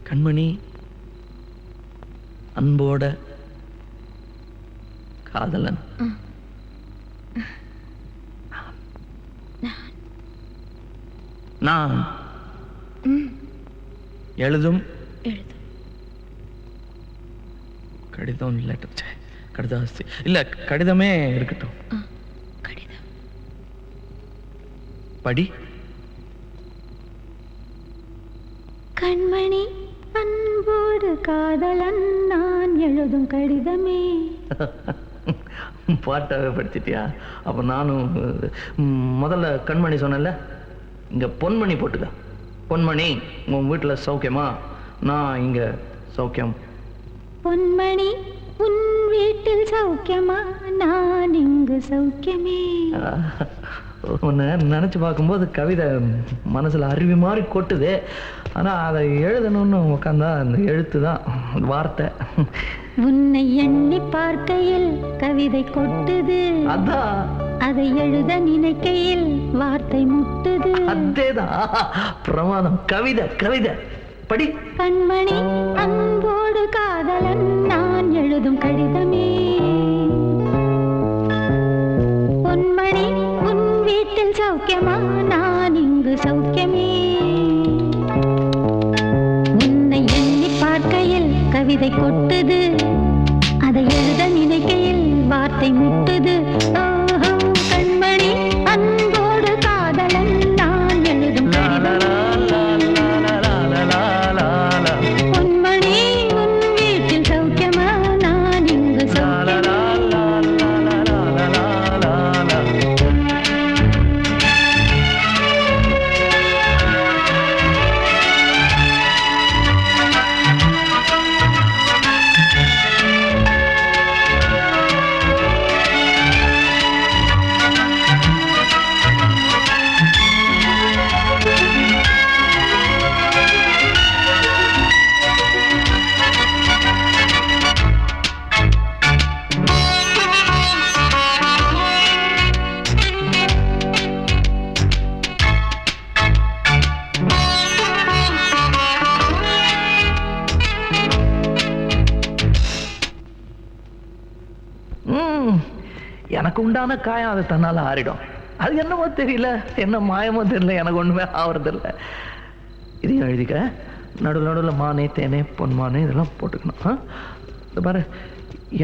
கண்மணி அன்போட காதலன். நான் எழுதும் கடிதம் லெட்டர் கடிதாசி இல்ல கடிதமே இருக்கட்டும். கடிதம் படி. கண்மணி அன்போடு காதலன் நான் எழுதும் கடிதமே. பாட்டாவே படிச்சிட்டியா? அப்ப நானும் முதல்ல கண்மணி சொன்னல, இங்க பொன்மணி போட்டுக்க. பொன்மணி உன் வீட்டுல சௌக்கியமா? நான் இங்க சௌக்கியம். பொன்மணி உன் வீட்டில் சௌக்கியமா? நான் இங்கு சௌக்கியமே. உன்னை நினைச்சு பார்க்கும்போது கவிதை மனசுல அருவி மாதிரி கொட்டுது. ஆனா அதை எழுதணும்னு உட்காந்தா அந்த எழுத்து தான் வார்த்தை. உன்னை எண்ணி பார்க்கையில் கவிதை கொட்டுது, அதான் அதை எழுத நினைக்கையில் வார்த்தை முட்டுது. அதேதான் பிரமாதம். கவிதை கவிதை படி. கண்மணி அன்போடு காதலன் நான் எழுதும் கடிதமே. பொன்மணி உன் வீட்டில் சௌக்கியமா? நான் இங்கு சௌக்கியமே. உன்னை எண்ணி பார்க்கையில் கவிதை கொட்டுது, அதை எழுத நினைக்கையில் வார்த்தை முட்டுது. கண்மணி அன்போடு காதலன் நான் எழுதும் கடிதமே. பொன்மணி உன் வீட்டில் சௌக்கியமா? நான் இங்கு சௌக்கியமே. எனக்கு உண்டான காயம் அது தன்னால ஆறிடும். அது என்னமோ தெரியல, என்ன மாயமோ தெரியல, எனக்கு ஒண்ணுமே ஆவறதில்லை. இதையும் எழுதிக்க. நடுவில் நடுவில் மானே தேனே பொன்மானே இதெல்லாம் போட்டுக்கணும். இந்த பாரு,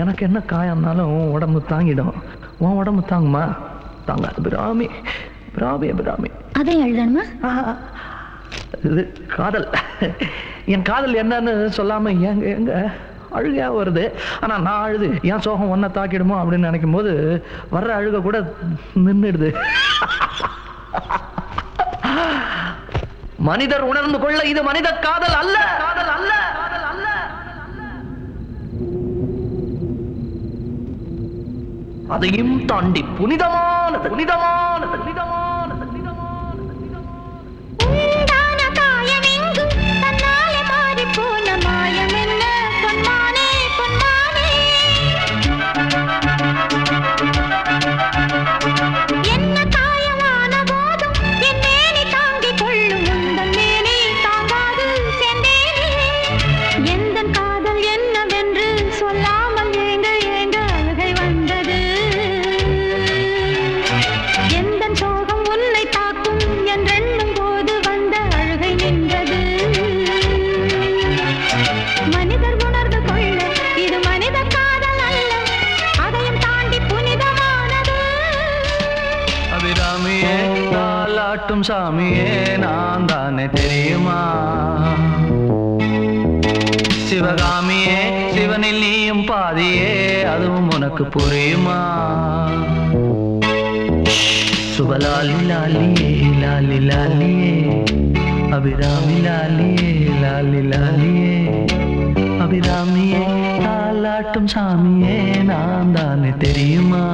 எனக்கு என்ன காயம்னாலும் உடம்பு தாங்கிடும். உன் உடம்பு தாங்குமா? தாங்காது. பிராமி பிராமி பிராமி. அதை எழுதணுமா? இது காதல். என் காதல் என்னன்னு சொல்லாம எங்க எங்க அழுகையா வருது. ஆனா நான் அழுது என் சோகம் ஒன்ன தாக்கிடுமோ அப்படின்னு நினைக்கும் போது வர்ற அழுக கூட நின்றுடுது. மனிதர் உணர்ந்து கொள்ள இது மனித காதல் அல்ல, காதல் அல்ல, காதல் அல்ல. அதையும் தாண்டி புனிதமானது, புனிதமானது, புனிதமானது. சாமியே நான் தானே தெரியுமா? சிவகாமியே சிவனில் நீயும் பாதியே, அதுவும் உனக்கு புரியுமா? சுபலாலி லாலியே லாலி லாலியே, அபிராமி லாலியே லாலி லாலியே, அபிராமியே தாலாட்டும் சாமியே நான் தானே தெரியுமா?